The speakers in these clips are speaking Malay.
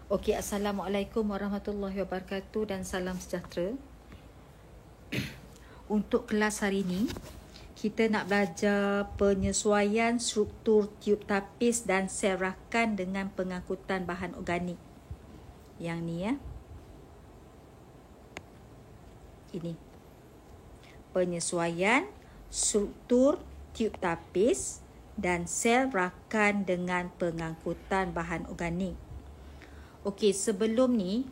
Okey, Assalamualaikum warahmatullahi wabarakatuh dan salam sejahtera. Untuk kelas hari ini, kita nak belajar penyesuaian struktur tiub tapis dan sel rakan dengan pengangkutan bahan organik. Yang ni ya. Ini. Penyesuaian struktur tiub tapis dan sel rakan dengan pengangkutan bahan organik. Okey, sebelum ni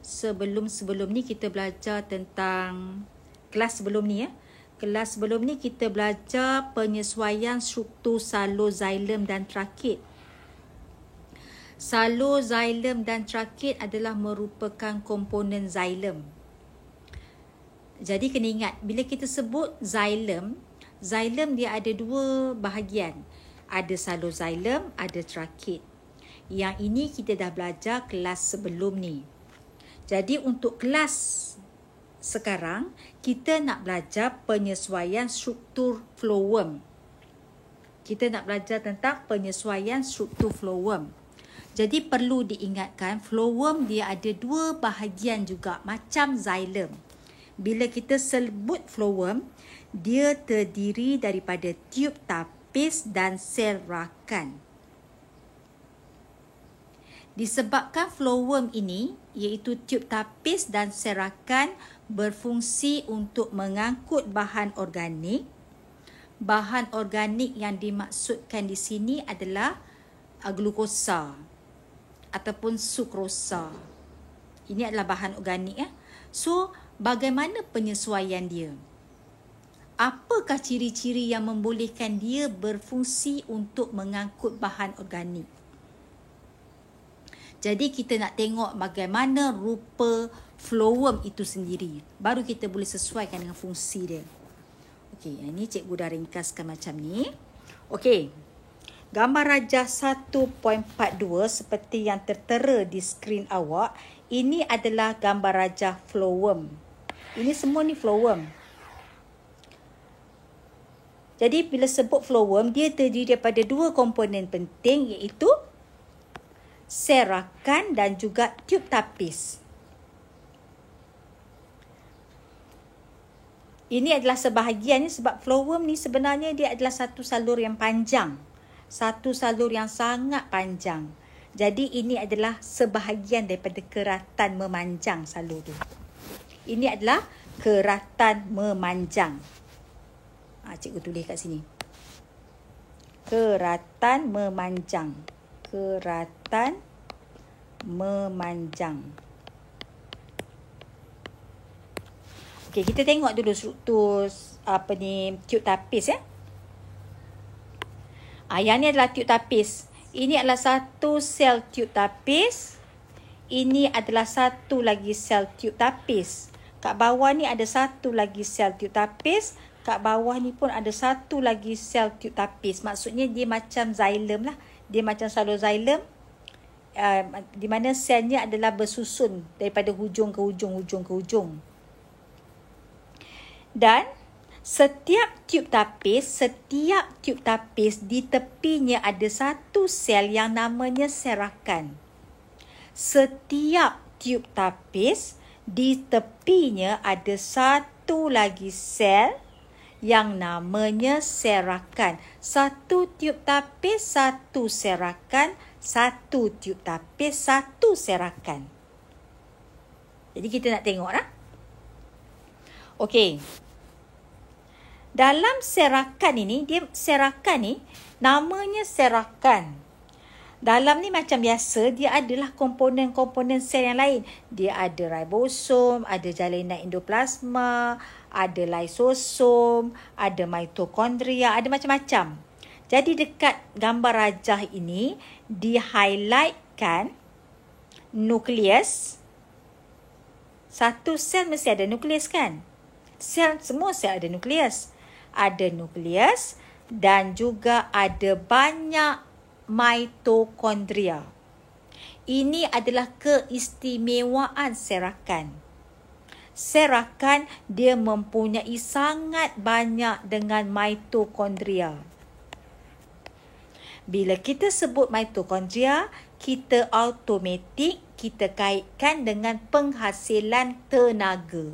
kita belajar tentang kelas sebelum ni ya. Kelas sebelum ni kita belajar penyesuaian struktur salo-xylem dan trakit. Salo-xylem dan trakit adalah merupakan komponen xylem. Jadi kena ingat, bila kita sebut xylem dia ada dua bahagian. Ada salo-xylem, ada trakit. Yang ini kita dah belajar kelas sebelum ni. Jadi untuk kelas sekarang, kita nak belajar penyesuaian struktur flowworm. Kita nak belajar tentang penyesuaian struktur flowworm. Jadi perlu diingatkan, flowworm dia ada dua bahagian juga, macam xylem. Bila kita sebut flowworm, dia terdiri daripada tiub tapis dan sel rakan. Disebabkan flowworm ini, iaitu tiub tapis dan sel rakan, berfungsi untuk mengangkut bahan organik. Bahan organik yang dimaksudkan di sini adalah glukosa ataupun sukrosa. Ini adalah bahan organik ya. So, bagaimana penyesuaian dia? Apakah ciri-ciri yang membolehkan dia berfungsi untuk mengangkut bahan organik? Jadi kita nak tengok bagaimana rupa flowworm itu sendiri. Baru kita boleh sesuaikan dengan fungsi dia. Okey, ini cikgu dah ringkaskan macam ni. Okey. Gambar rajah 1.42 seperti yang tertera di skrin awak. Ini adalah gambar rajah flowworm. Ini semua ni flowworm. Jadi bila sebut flowworm, dia terdiri daripada dua komponen penting, iaitu sel rakan dan juga tiub tapis. Ini adalah sebahagiannya sebab flowworm ni sebenarnya dia adalah satu salur yang panjang. Satu salur yang sangat panjang. Jadi ini adalah sebahagian daripada keratan memanjang salur tu. Ini adalah keratan memanjang. Cikgu tulis kat sini. Keratan memanjang. Keratan memanjang. Okey, kita tengok dulu struktur tiub tapis ya. Yang ni adalah tiub tapis. Ini adalah satu sel tiub tapis. Ini adalah satu lagi sel tiub tapis. Kat bawah ni ada satu lagi sel tiub tapis. Kat bawah ni pun ada satu lagi sel tiub tapis. Maksudnya dia macam xylem lah. Dia macam salo-xylem, di mana selnya adalah bersusun daripada hujung ke hujung. Dan setiap tiub tapis di tepinya ada satu sel yang namanya sel rakan. Setiap tiub tapis di tepinya ada satu lagi sel yang namanya sel rakan. Satu tiub tapis, satu sel rakan, satu tiub tapis, satu sel rakan. Jadi kita nak tengok lah. Okey. Dalam sel rakan ini, sel rakan ni namanya sel rakan. Dalam ni macam biasa, dia adalah komponen-komponen sel yang lain. Dia ada ribosom, ada jalinan endoplasma, ada lysosom, ada mitokondria, ada macam-macam. Jadi dekat gambar rajah ini, di-highlightkan nukleus. Satu sel mesti ada nukleus kan? Semua sel ada nukleus. Ada nukleus dan juga ada banyak mitokondria. Ini adalah keistimewaan sel rakan. Sel rakan dia mempunyai sangat banyak dengan mitokondria. Bila kita sebut mitokondria, kita automatik kita kaitkan dengan penghasilan tenaga.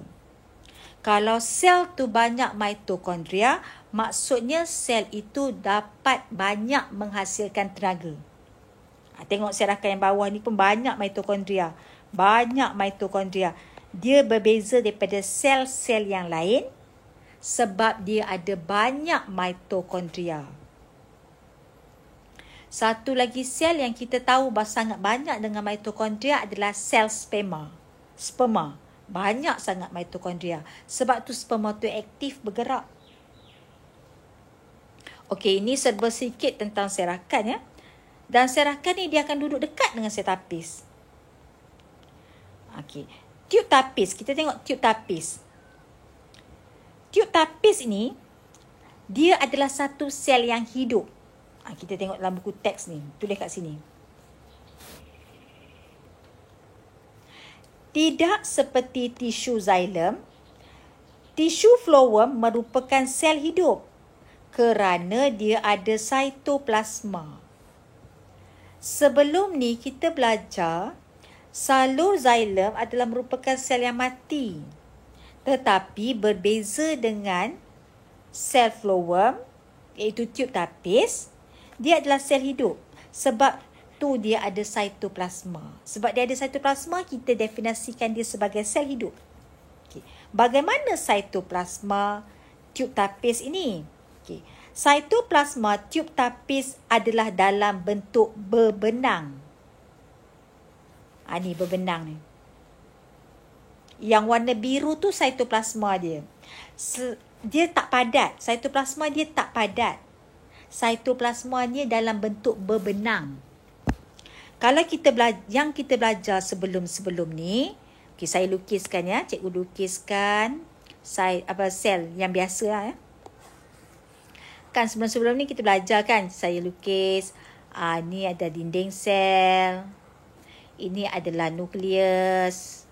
Kalau sel tu banyak mitokondria, maksudnya sel itu dapat banyak menghasilkan tenaga. Tengok serakan yang bawah ni pun banyak mitokondria. Banyak mitokondria. Dia berbeza daripada sel-sel yang lain sebab dia ada banyak mitokondria. Satu lagi sel yang kita tahu sangat banyak dengan mitokondria adalah sel sperma. Sperma. Banyak sangat mitokondria. Sebab tu sperma tu aktif bergerak. Okey, ini serba sikit tentang serakan ya. Dan serakan ni dia akan duduk dekat dengan sel tapis. Okey. Tiub tapis. Kita tengok tiub tapis. Tiub tapis ini, dia adalah satu sel yang hidup. Kita tengok dalam buku teks ni. Tulis kat sini. Tidak seperti tisu xilem, tisu phloem merupakan sel hidup kerana dia ada cytoplasma. Sebelum ni kita belajar salur xilem adalah merupakan sel yang mati. Tetapi berbeza dengan sel phloem, iaitu tiub tapis, dia adalah sel hidup. Sebab tu dia ada cytoplasma. Sebab dia ada cytoplasma, kita definisikan dia sebagai sel hidup. Okay. Bagaimana cytoplasma tiub tapis ini? Okay. Cytoplasma tiub tapis adalah dalam bentuk berbenang. Ni berbenang ni. Yang warna biru tu cytoplasma dia. Dia tak padat. Cytoplasma dia tak padat. Cytoplasmanya dalam bentuk berbenang. Kalau yang kita belajar sebelum ni, okay, saya lukiskan ya, cikgu lukiskan sel yang biasa ya. Kan sebelum ni kita belajar kan, saya lukis ni ada dinding sel. Ini adalah nukleus.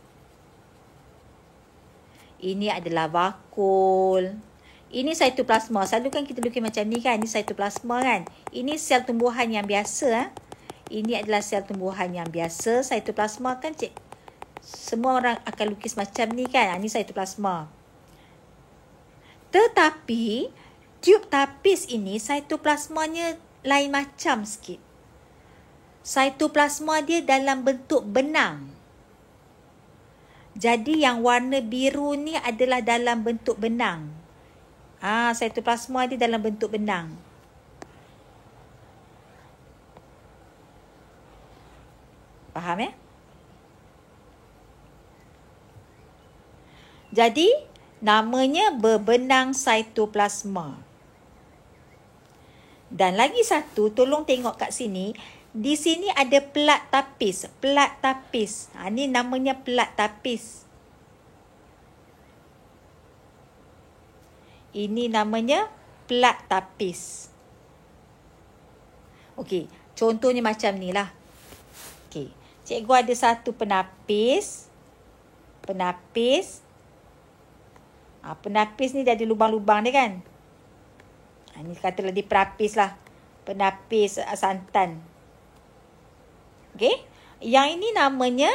Ini adalah vakul. Ini cytoplasma. Selalu kan kita lukis macam ni kan. Ini cytoplasma kan. Ini sel tumbuhan yang biasa. Ini adalah sel tumbuhan yang biasa. Cytoplasma kan semua orang akan lukis macam ni kan. Ini cytoplasma. Tetapi tiub tapis ini cytoplasmanya lain macam sikit. Cytoplasma dia dalam bentuk benang. Jadi yang warna biru ni adalah dalam bentuk benang. Cytoplasma dia dalam bentuk benang. Faham ya? Jadi, namanya berbenang cytoplasma. Dan lagi satu, tolong tengok kat sini. Di sini ada pelat tapis. Pelat tapis. Ni namanya pelat tapis. Ini namanya pelat tapis. Okey, contohnya macam ni lah. Okey, cikgu ada satu penapis. Penapis. Penapis ni dia ada lubang-lubang dia kan. Ni katalah dia penapis lah. Penapis santan. Okey, yang ini namanya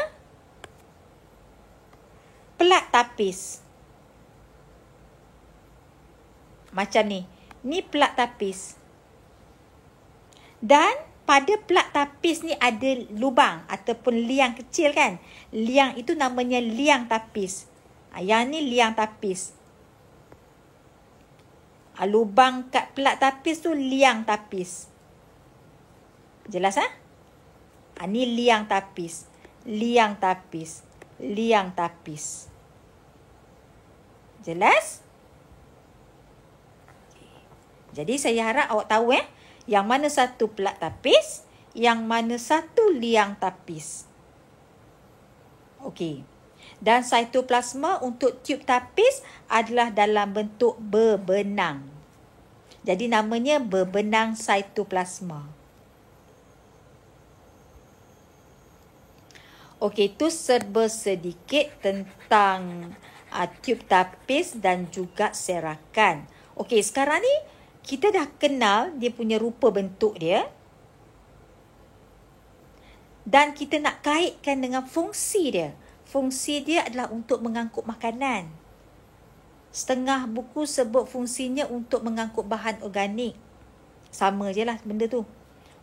pelat tapis. Macam ni. Ni pelat tapis. Dan pada pelat tapis ni ada lubang ataupun liang kecil kan. Liang itu namanya liang tapis. Yang ni liang tapis. Lubang kat pelat tapis tu liang tapis. Jelas ni liang tapis. Liang tapis. Liang tapis. Jelas? Jadi saya harap awak tahu yang mana satu pelat tapis, yang mana satu liang tapis. Okey. Dan cytoplasma untuk tiub tapis adalah dalam bentuk berbenang. Jadi namanya berbenang cytoplasma. Okey, itu serba sedikit tentang tiub tapis dan juga serakan. Okey, sekarang ni kita dah kenal dia punya rupa bentuk dia. Dan kita nak kaitkan dengan fungsi dia. Fungsi dia adalah untuk mengangkut makanan. Setengah buku sebut fungsinya untuk mengangkut bahan organik. Sama je lah benda tu.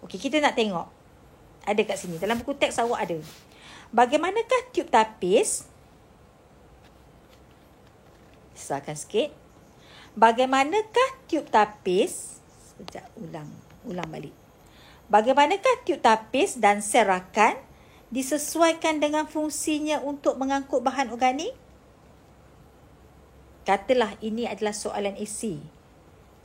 Okey, kita nak tengok. Ada kat sini. Dalam buku teks awak ada. Bagaimanakah tiub tapis? Besarkan sikit. Bagaimanakah tiub tapis? Sekejap, ulang balik. Bagaimanakah tiub tapis dan sel rakan disesuaikan dengan fungsinya untuk mengangkut bahan organik? Katalah ini adalah soalan isi.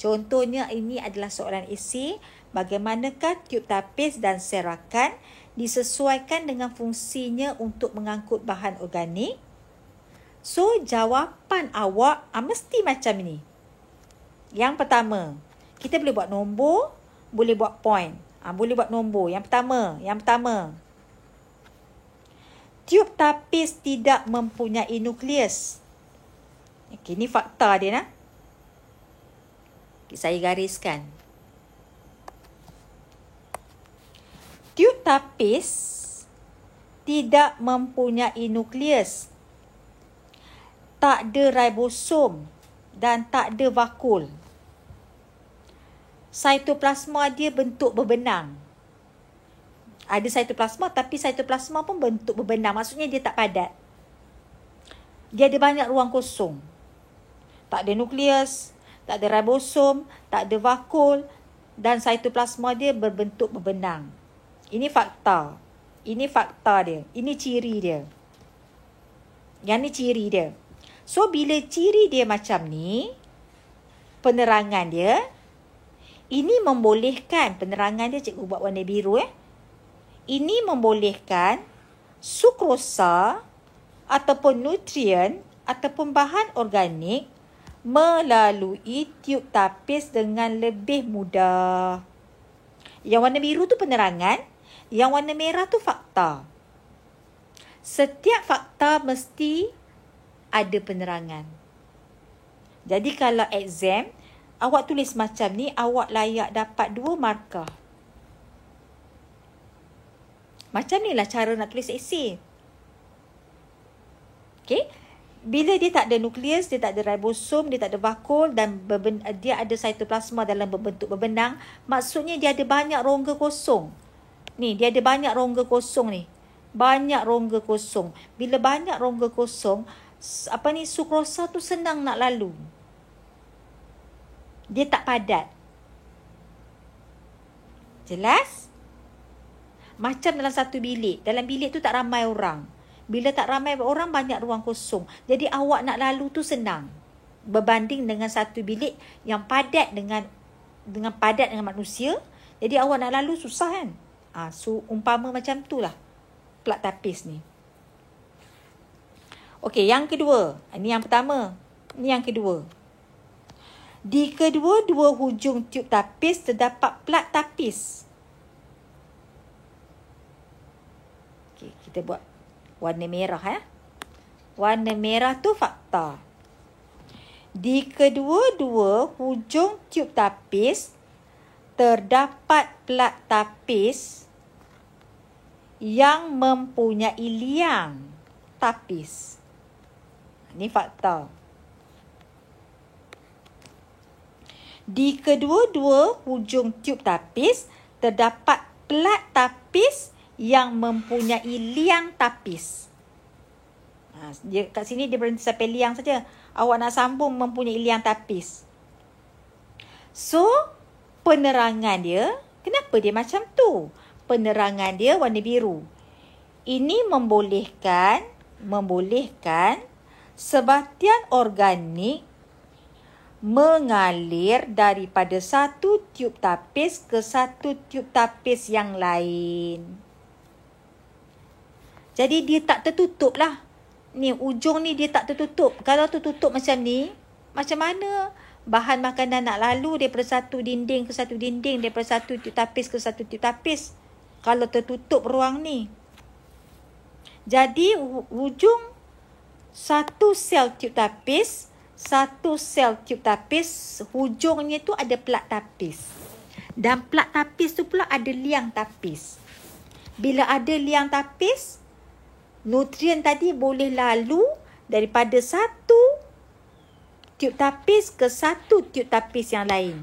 Contohnya ini adalah soalan isi. Bagaimanakah tiub tapis dan sel rakan disesuaikan dengan fungsinya untuk mengangkut bahan organik? So, jawapan awak mesti macam ni. Yang pertama, kita boleh buat nombor, boleh buat point. Boleh buat nombor. Yang pertama. Tiub tapis tidak mempunyai nukleus. Okey, ni fakta dia nah. Okay, saya gariskan. Tiub tapis tidak mempunyai nukleus. Tak ada ribosom dan tak ada vakul. Sitoplasma dia bentuk berbenang. Ada sitoplasma tapi sitoplasma pun bentuk berbenang. Maksudnya dia tak padat. Dia ada banyak ruang kosong. Tak ada nukleus, tak ada ribosom, tak ada vakul dan sitoplasma dia berbentuk berbenang. Ini fakta. Ini fakta dia. Ini ciri dia. Yang ni ciri dia. So, bila ciri dia macam ni, penerangan dia, ini membolehkan, penerangan dia cikgu buat warna biru. Ini membolehkan sukrosa ataupun nutrien ataupun bahan organik melalui tiub tapis dengan lebih mudah. Yang warna biru tu penerangan, yang warna merah tu fakta. Setiap fakta mesti ada penerangan. Jadi kalau exam, awak tulis macam ni, awak layak dapat 2 markah. Macam ni lah cara nak tulis esei. Okay? Bila dia tak ada nukleus, dia tak ada ribosom, dia tak ada vakul dan dia ada sitoplasma dalam berbentuk berbenang, maksudnya dia ada banyak rongga kosong. Ni, dia ada banyak rongga kosong ni. Banyak rongga kosong. Bila banyak rongga kosong, sukrosa tu senang nak lalu. Dia tak padat. Jelas? Macam dalam satu bilik. Dalam bilik tu tak ramai orang. Bila tak ramai orang, banyak ruang kosong. Jadi awak nak lalu tu senang. Berbanding dengan satu bilik yang padat dengan padat dengan manusia. Jadi awak nak lalu susah kan? So umpama macam tu lah plat tapis ni. Okey, yang kedua. Ini yang pertama. Ini yang kedua. Di kedua-dua hujung tiub tapis terdapat plat tapis. Okey, kita buat warna merah. Warna merah tu fakta. Di kedua-dua hujung tiub tapis terdapat plat tapis yang mempunyai liang tapis. Ini fakta. Di kedua-dua hujung tiub tapis terdapat plat tapis yang mempunyai liang tapis. Dia kat sini dia berhenti sampai liang saja. Awak nak sambung mempunyai liang tapis. So, penerangan dia, kenapa dia macam tu? Penerangan dia warna biru. Ini membolehkan sebatian organik mengalir daripada satu tiub tapis ke satu tiub tapis yang lain. Jadi dia tak tertutup lah. Ni ujung ni dia tak tertutup. Kalau tertutup macam ni, macam mana bahan makanan nak lalu daripada satu dinding ke satu dinding, daripada satu tiub tapis ke satu tiub tapis kalau tertutup ruang ni? Jadi hujung satu sel tiub tapis, hujungnya tu ada plat tapis. Dan plat tapis tu pula ada liang tapis. Bila ada liang tapis, nutrien tadi boleh lalu daripada satu tiub tapis ke satu tiub tapis yang lain.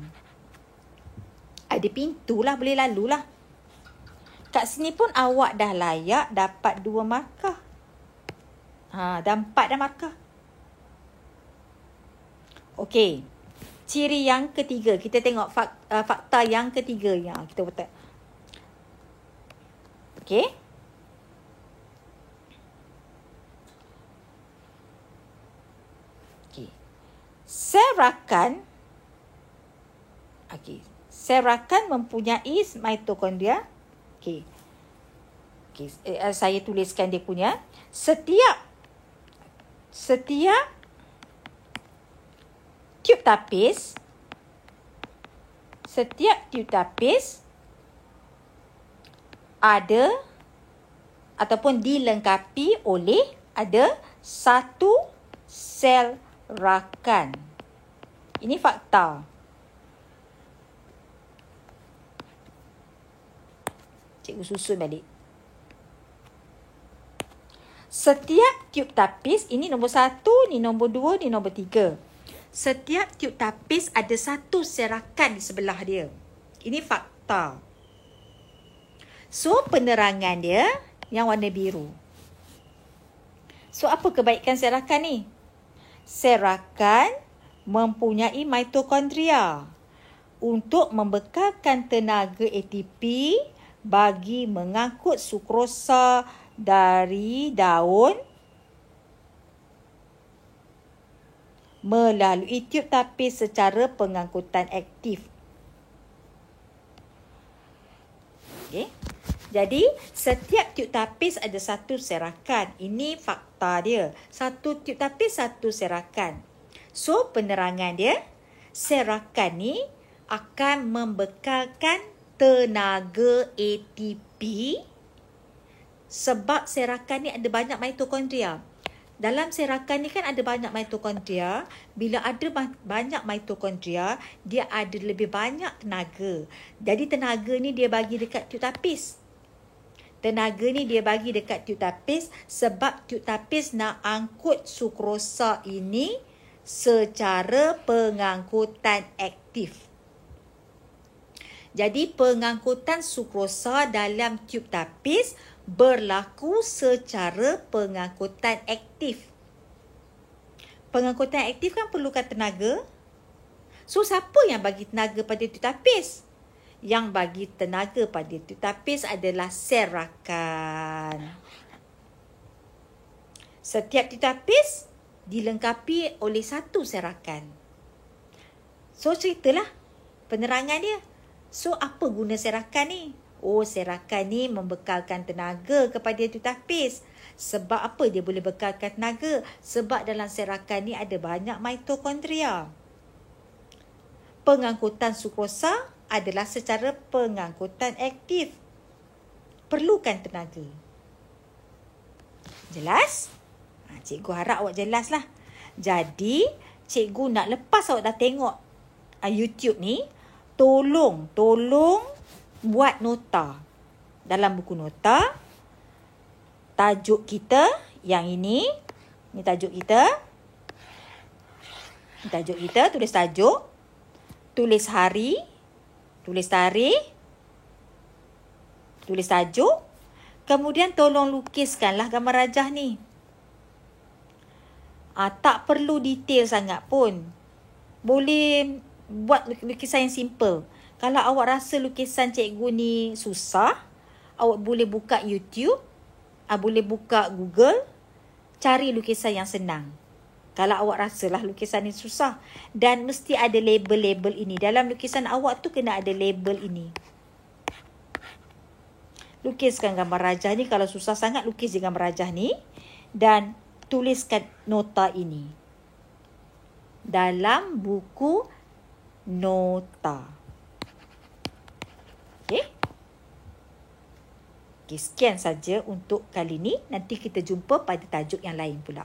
Ada pintu lah, boleh lalu lah. Kat sini pun awak dah layak dapat 2 markah. Dah 4 dah markah. Okey. Ciri yang ketiga. Kita tengok fakta yang ketiga yang kita buat. Okey. Okey. Sel rakan. Okey. Sel rakan mempunyai mitokondria. Okey. Okey, saya tuliskan dia punya. Setiap tiub tapis ada ataupun dilengkapi oleh ada satu sel rakan. Ini fakta. Cikgu susun balik. Setiap tiub tapis, ini nombor 1, ni nombor 2, ni nombor 3. Setiap tiub tapis ada satu sel rakan di sebelah dia. Ini fakta. So, penerangan dia yang warna biru. So, apa kebaikan sel rakan ni? Sel rakan mempunyai mitokondria untuk membekalkan tenaga ATP bagi mengangkut sukrosa dari daun melalui tiub tapis secara pengangkutan aktif. Okey. Jadi, setiap tiub tapis ada satu sel rakan. Ini fakta dia. Satu tiub tapis, satu sel rakan. So, penerangan dia, sel rakan ni akan membekalkan tenaga ATP sebab sel rakan ni ada banyak mitokondria. Dalam sel rakan ni kan ada banyak mitokondria. Bila ada banyak mitokondria, dia ada lebih banyak tenaga. Jadi tenaga ni dia bagi dekat tiub tapis. Tenaga ni dia bagi dekat tiub tapis sebab tiub tapis nak angkut sukrosa ini secara pengangkutan aktif. Jadi pengangkutan sukrosa dalam tiub tapis berlaku secara pengangkutan aktif. Pengangkutan aktif kan perlukan tenaga. So, siapa yang bagi tenaga pada tiub tapis? Yang bagi tenaga pada tiub tapis adalah sel rakan. Setiap tiub tapis dilengkapi oleh satu sel rakan. So, ceritalah penerangan dia. So, apa guna sel rakan ni? Oh, sel rakan ni membekalkan tenaga kepada tiub tapis. Sebab apa dia boleh bekalkan tenaga? Sebab dalam sel rakan ni ada banyak mitokondria. Pengangkutan sukrosa adalah secara pengangkutan aktif. Perlukan tenaga. Jelas? Cikgu harap awak jelas lah. Jadi, cikgu nak lepas awak dah tengok YouTube ni, tolong buat nota. Dalam buku nota, tajuk kita yang ini tajuk kita. Ini tajuk kita, tulis tajuk, tulis hari, tulis tarikh, tulis tajuk. Kemudian tolong lukiskanlah gambar rajah ni. Tak perlu detail sangat pun. Boleh buat lukisan yang simple. Kalau awak rasa lukisan cikgu ni susah, awak boleh buka YouTube, boleh buka Google, cari lukisan yang senang. Kalau awak rasalah lukisan ni susah. Dan mesti ada label-label ini. Dalam lukisan awak tu kena ada label ini. Lukiskan gambar rajah ni. Kalau susah sangat, lukis je gambar rajah ni. Dan tuliskan nota ini dalam buku nota. Okey. Sekian saja untuk kali ni. Nanti kita jumpa pada tajuk yang lain pula.